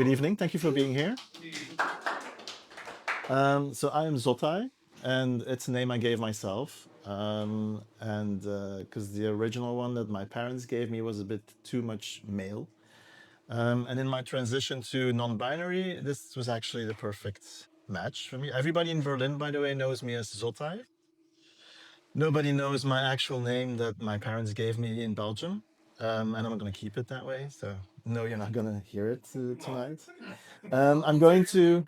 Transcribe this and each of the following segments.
Good evening. Thank you for being here. So I am Zoteye, and it's a name I gave myself. And because the original one that my parents gave me was a bit too much male. And in my transition to non-binary, this was actually the perfect match for me. Everybody in Berlin, by the way, knows me as Zoteye. Nobody knows my actual name that my parents gave me in Belgium. And I'm going to keep it that way. So no, you're not going to hear it tonight. I'm going to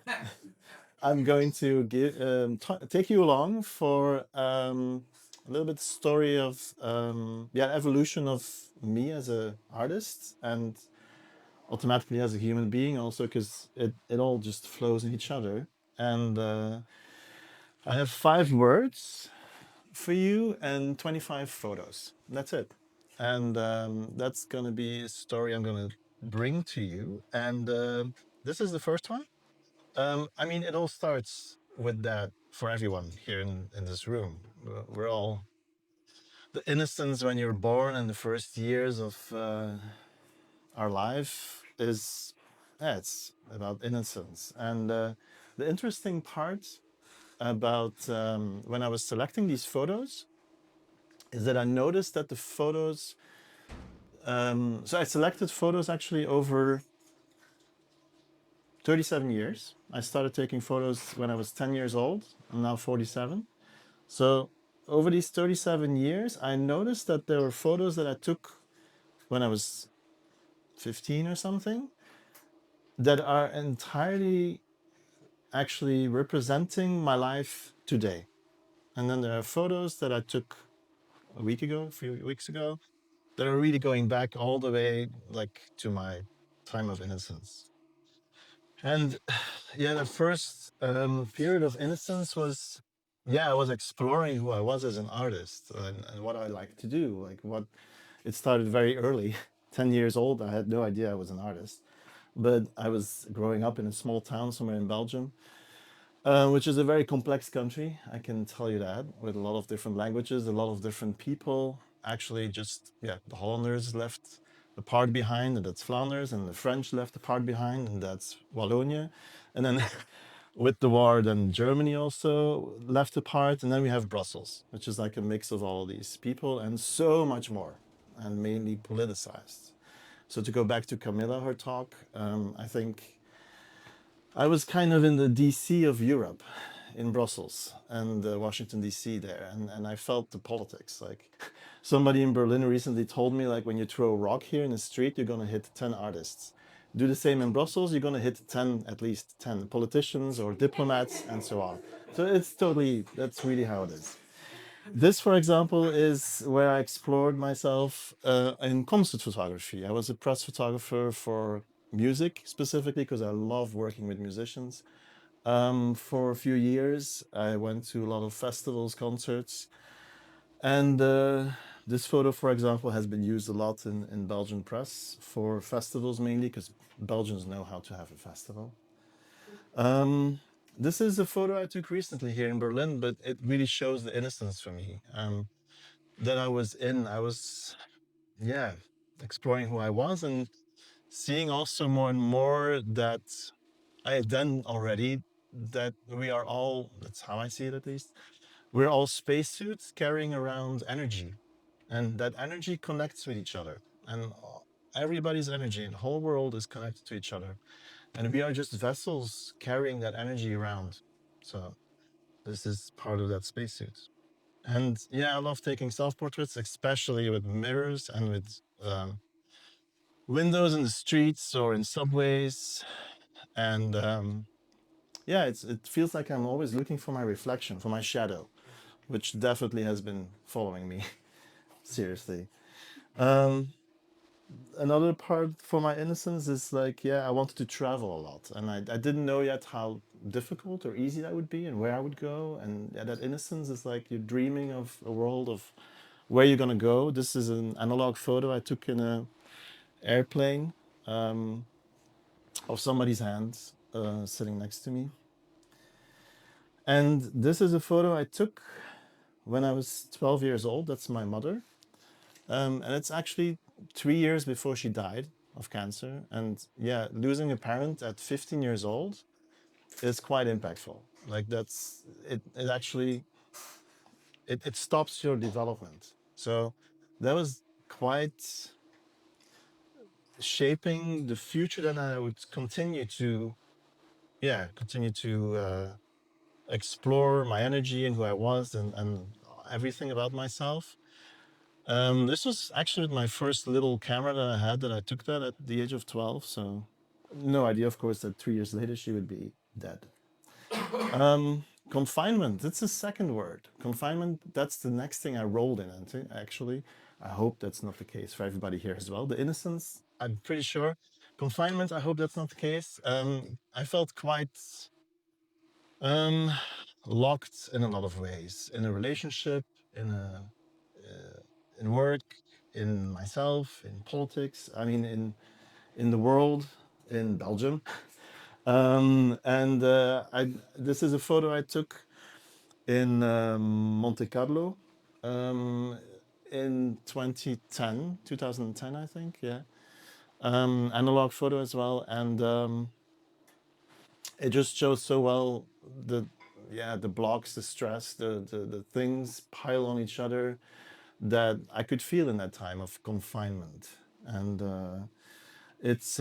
take you along for a little bit story of evolution of me as a artist and automatically as a human being also because it all just flows in each other. And I have 5 words for you and 25 photos. That's it. And that's going to be a story I'm going to bring to you. And this is the first one. I mean, it all starts with that for everyone here in this room. We're all the innocence when you're born and the first years of our life is, yeah, it's about innocence. And the interesting part about when I was selecting these photos is that I noticed that the photos, so I selected photos actually over 37 years. I started taking photos when I was 10 years old. I'm now 47. So over these 37 years, I noticed that there were photos that I took when I was 15 or something that are entirely actually representing my life today. And then there are photos that I took a week ago, a few weeks ago, that are really going back all the way like to my time of innocence. And yeah, the first period of innocence was, yeah, I was exploring who I was as an artist and what I like to do. Like what it started very early, 10 years old. I had no idea I was an artist, but I was growing up in a small town somewhere in Belgium, which is a very complex country. I can tell you that, with a lot of different languages, a lot of different people. Actually, just, yeah, the Hollanders left a part behind, and that's Flanders, and the French left a part behind, and that's Wallonia. And then with the war, then Germany also left a part, and then we have Brussels, which is like a mix of all these people and so much more, and mainly politicized. So to go back to Camilla, her talk, I think I was kind of in the DC of Europe, in Brussels and Washington DC there, and I felt the politics. Like somebody in Berlin recently told me, like when you throw a rock here in the street, you're gonna hit 10 artists. Do the same in Brussels, you're gonna hit 10, at least 10 politicians or diplomats and so on. So it's totally, that's really how it is. This, for example, is where I explored myself in concert photography. I was a press photographer for music specifically because I love working with musicians. For a few years, I went to a lot of festivals, concerts, and this photo, for example, has been used a lot in Belgian press for festivals mainly because Belgians know how to have a festival. Um, this is a photo I took recently here in Berlin, but it really shows the innocence for me that I was in. I was, yeah, exploring who I was and seeing also more and more that I had done already, that we are all, that's how I see it at least, we're all spacesuits carrying around energy. And that energy connects with each other. And everybody's energy in the whole world is connected to each other. And we are just vessels carrying that energy around. So this is part of that spacesuit. And yeah, I love taking self portraits, especially with mirrors and with windows in the streets or in subways. And yeah, it feels like I'm always looking for my reflection, for my shadow, which definitely has been following me seriously. Um, Another part for my innocence is like, yeah, I wanted to travel a lot, and I didn't know yet how difficult or easy that would be and where I would go. And yeah, that innocence is like you're dreaming of a world of where you're gonna go. This is an analog photo I took in a airplane um, of somebody's hands sitting next to me. And this is a photo I took when I was 12 years old. That's my mother. And it's actually 3 years before she died. of cancer. And yeah, losing a parent at 15 years old is quite impactful. Like that's it. It actually it stops your development. So that was quite shaping the future that I would continue to, yeah, continue to explore my energy and who I was and everything about myself. This was actually my first little camera that I had that I took that at the age of 12. So no idea, of course, that 3 years later she would be dead. Confinement, that's the second word. Confinement, that's the next thing I rolled in into, actually. I hope that's not the case for everybody here as well. The innocence, I'm pretty sure. Confinement, I hope that's not the case. I felt quite um, locked in a lot of ways, in a relationship, in work, in myself, in politics. I mean, in the world, in Belgium. And this is a photo I took in Monte Carlo um, in 2010, I think. Yeah, analog photo as well, and it just shows so well the the blocks, the stress, the things pile on each other that I could feel in that time of confinement, and it's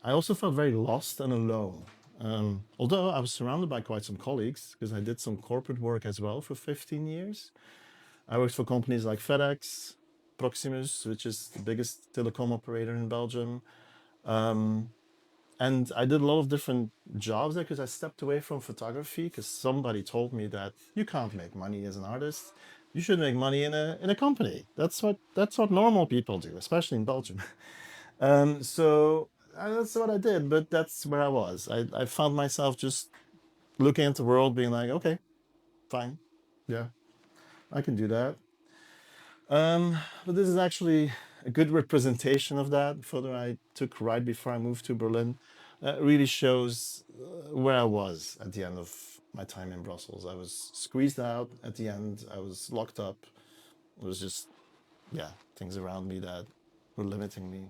I also felt very lost and alone. Although I was surrounded by quite some colleagues because I did some corporate work as well for 15 years. I worked for companies like FedEx, Proximus, which is the biggest telecom operator in Belgium. Um, and I did a lot of different jobs there because I stepped away from photography because somebody told me that you can't make money as an artist. You should make money in a company. That's what normal people do, especially in Belgium. So that's what I did, but that's where I was. I found myself just looking at the world, being like, okay, fine, yeah, I can do that. But this is actually a good representation of that photo I took right before I moved to Berlin. Really shows where I was at the end of my time in Brussels. I was squeezed out at the end. I was locked up. It was just, yeah, things around me that were limiting me.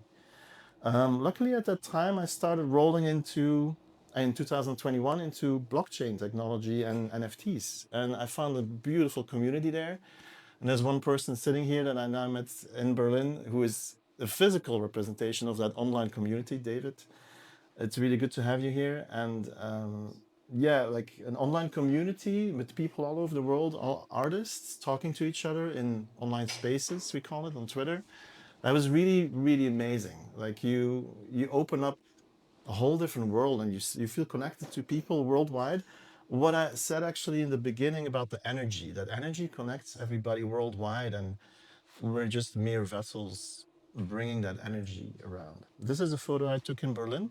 Luckily, at that time, I started rolling in 2021, into blockchain technology and NFTs. And I found a beautiful community there. And there's one person sitting here that I now met in Berlin who is a physical representation of that online community, David. It's really good to have you here. And yeah, like an online community with people all over the world, all artists talking to each other in online spaces, we call it on Twitter. That was really, really amazing. Like you open up a whole different world and you feel connected to people worldwide. What I said actually in the beginning about the energy, that energy connects everybody worldwide, and we're just mere vessels bringing that energy around. This is a photo I took in Berlin,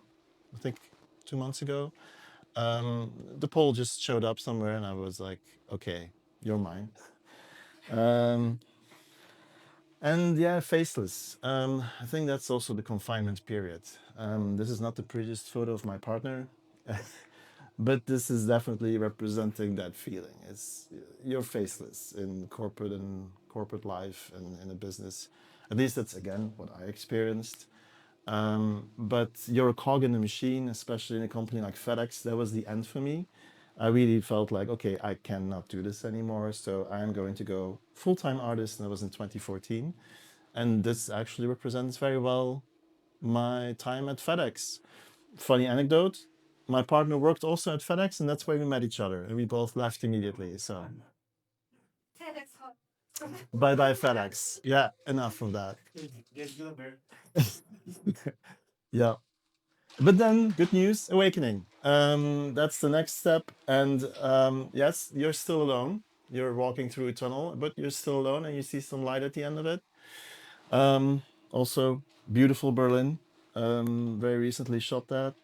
I think 2 months ago. The pole just showed up somewhere, and I was like, okay, you're mine. Um, and yeah, faceless. I think that's also the confinement period. This is not the prettiest photo of my partner, but this is definitely representing that feeling. It's you're faceless in corporate life and in a business. At least that's again what I experienced. But you're a cog in the machine, especially in a company like FedEx. That was the end for me. I really felt like, okay, I cannot do this anymore. So I'm going to go full-time artist, and that was in 2014. And this actually represents very well my time at FedEx. Funny anecdote, my partner worked also at FedEx, and that's where we met each other. And we both left immediately. So bye bye, FedEx. Yeah, enough of that. Yeah. But then, good news, awakening. That's the next step. And yes, you're still alone. You're walking through a tunnel, but you're still alone, and you see some light at the end of it. Also, beautiful Berlin. Very recently shot that.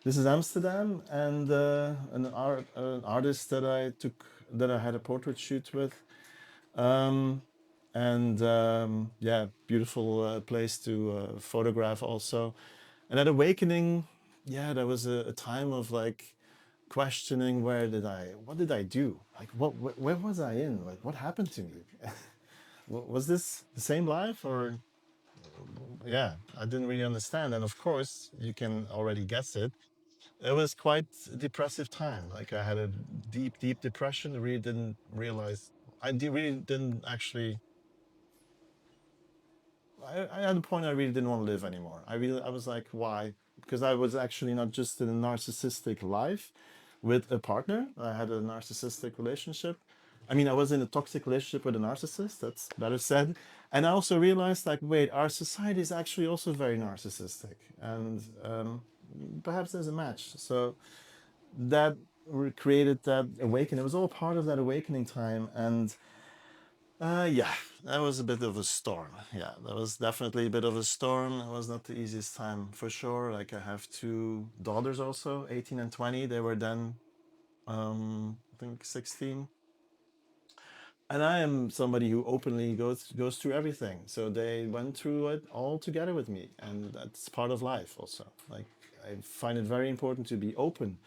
This is Amsterdam, and an artist that I had a portrait shoot with. Um, and yeah, beautiful place to photograph also. And that awakening, yeah, there was a time of like questioning what did I do? Like, where was I in? Like, what happened to me? Was this the same life, or yeah, I didn't really understand. And of course, you can already guess it. It was quite a depressive time. Like I had a deep, deep depression. I really didn't realize. Really didn't actually. I had a point I really didn't want to live anymore. I was like, why? Because I was actually not just in a narcissistic life with a partner. I had a narcissistic relationship. I mean, I was in a toxic relationship with a narcissist. That's better said. And I also realized, like, wait, our society is actually also very narcissistic, and perhaps there's a match. So that created that awakening. It was all part of that awakening time, and yeah, that was a bit of a storm. Yeah, that was definitely a bit of a storm. It was not the easiest time for sure. Like I have two daughters also, 18 and 20. They were then, I think 16. And I am somebody who openly goes through everything. So they went through it all together with me, and that's part of life also. Like I find it very important to be open,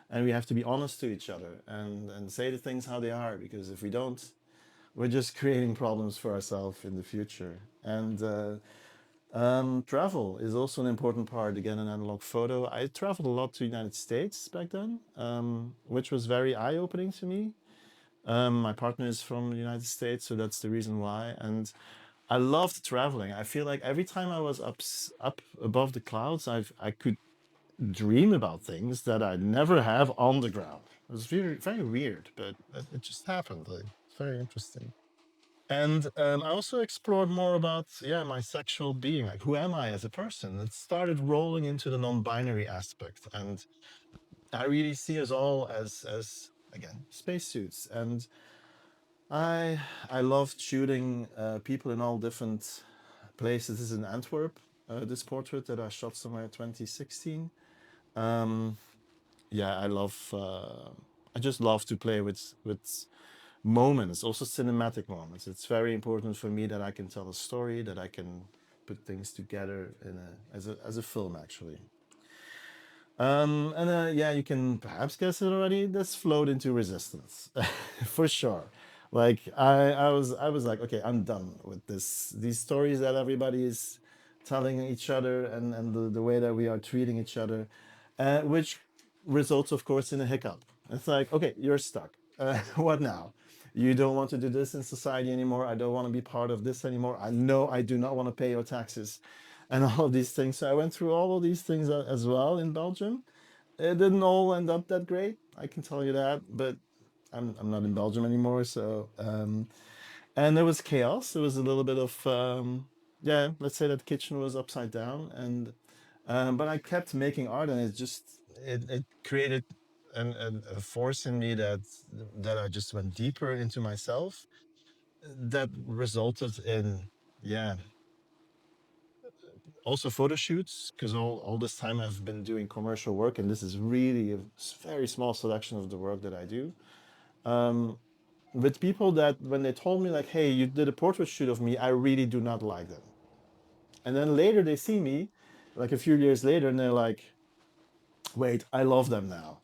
and we have to be honest to each other and say the things how they are, because if we don't, we're just creating problems for ourselves in the future. And travel is also an important part. Again, an analog photo. I traveled a lot to the United States back then, which was very eye-opening to me. My partner is from the United States, so that's the reason why. And I loved traveling. I feel like every time I was up above the clouds, I could dream about things that I never have on the ground. It was very, very weird, but it just happened. Like, it's very interesting. And I also explored more about, yeah, my sexual being. Like, who am I as a person? It started rolling into the non-binary aspect, and I really see us all as again spacesuits. And I I loved shooting people in all different places. This is in Antwerp. This portrait that I shot somewhere 2016. Um, yeah, I love. I just love to play with moments, also cinematic moments. It's very important for me that I can tell a story, that I can put things together in as a film actually. And yeah, you can perhaps guess it already. That's flowed into resistance, for sure. Like I was like, okay, I'm done with these stories that everybody is telling each other, and the way that we are treating each other, which results, of course, in a hiccup. It's like, okay, you're stuck. What now? You don't want to do this in society anymore. I don't want to be part of this anymore. I know I do not want to pay your taxes and all of these things. So I went through all of these things as well in Belgium. It didn't all end up that great, I can tell you that. But I'm not in Belgium anymore, so and there was chaos. There was a little bit of yeah. Let's say that kitchen was upside down, and but I kept making art, and it created a force in me that I just went deeper into myself. That resulted in, yeah, also photo shoots, because all this time I've been doing commercial work, and this is really a very small selection of the work that I do. Um, with people that when they told me like, "Hey, you did a portrait shoot of me," I really do not like them. And then later they see me, like a few years later, and they're like, "Wait, I love them now."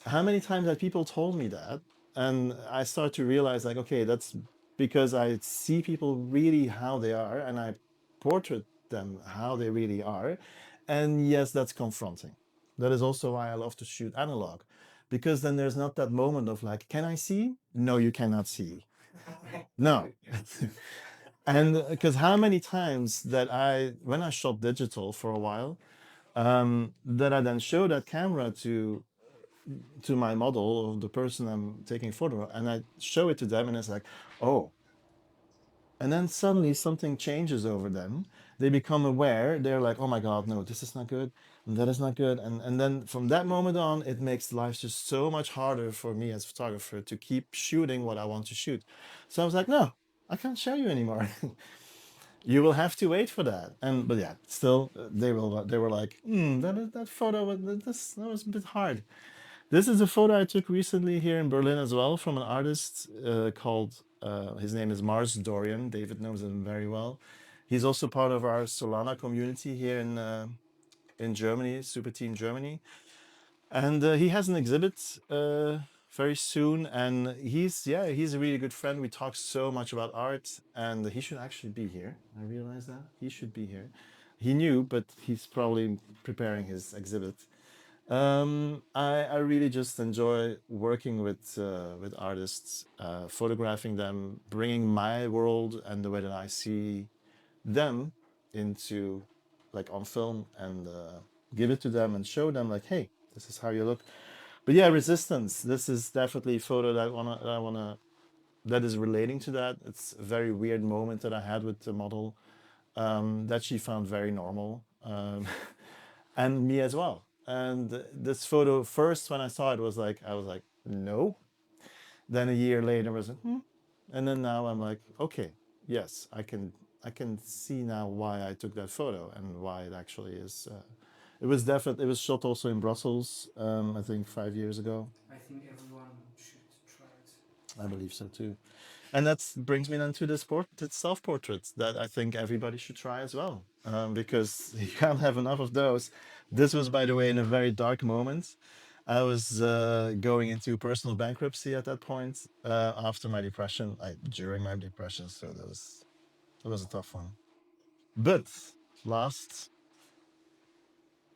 How many times have people told me that? And I start to realize like, okay, that's because I see people really how they are, and I portrait them how they really are. And yes, that's confronting. That is also why I love to shoot analog, because then there's not that moment of like, can I see? No, you cannot see. No. And because how many times that when I shot digital for a while, that I then show that camera to my model or the person I'm taking a photo of, and I show it to them, and it's like, oh. And then suddenly something changes over them. They become aware. They're like, oh my God, no, this is not good. And that is not good. And then from that moment on, it makes life just so much harder for me as a photographer to keep shooting what I want to shoot. So I was like, no, I can't show you anymore. You will have to wait for that. And but yeah, still they were like, that photo that was a bit hard. This is a photo I took recently here in Berlin as well from an artist called, his name is Mars Dorian. David knows him very well. He's also part of our Solana community here in Germany, Super Team Germany. And he has an exhibit. very soon. And he's a really good friend. We talk so much about art, and he should actually be here. I realize that he should be here. He knew, but he's probably preparing his exhibit. I really just enjoy working with artists, photographing them, bringing my world and the way that I see them into like on film, and give it to them and show them like, hey, this is how you look. But yeah, resistance. This is definitely a photo that is relating to that. It's a very weird moment that I had with the model, that she found very normal, and me as well. And this photo, first when I saw it, I was like, no. Then a year later, I was like, hmm. And then now I'm like, okay, yes, I can see now why I took that photo and why it actually is. It was definitely, it was shot also in Brussels, I think 5 years ago. I think everyone should try it. I believe so too. And that brings me then to this self portrait that I think everybody should try as well, because you can't have enough of those. This was, by the way, in a very dark moment. I was going into personal bankruptcy at that point, after my depression, during my depression. So that was a tough one. But last,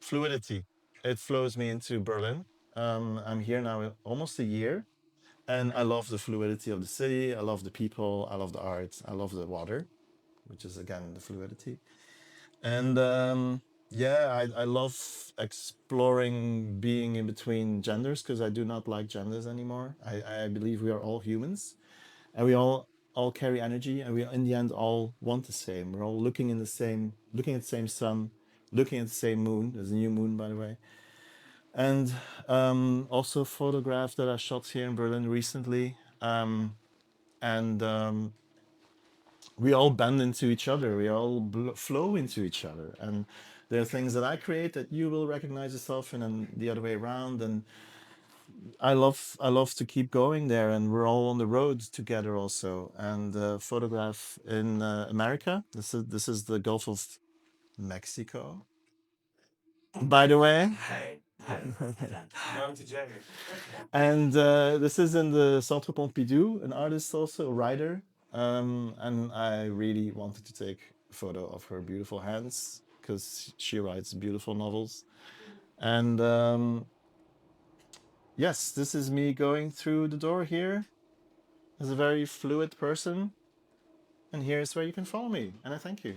fluidity. It flows me into Berlin. I'm here now almost a year, and I love the fluidity of the city. I love the people. I love the art. I love the water, which is again the fluidity. And yeah, I love exploring being in between genders, because I do not like genders anymore. I believe we are all humans, and we all carry energy, and we in the end all want the same. We're all looking at the same sun, looking at the same moon. There's a new moon, by the way. And also photographs that I shot here in Berlin recently. And we all bend into each other. We all flow into each other. And there are things that I create that you will recognize yourself in, and the other way around. And I love to keep going there. And we're all on the road together also. And photograph in America. This is the Gulf of Mexico, by the way. Going to Jerry. And this is in the Centre Pompidou, an artist also, a writer. And I really wanted to take a photo of her beautiful hands, because she writes beautiful novels. And yes, this is me going through the door here as a very fluid person. And here's where you can follow me. And I thank you.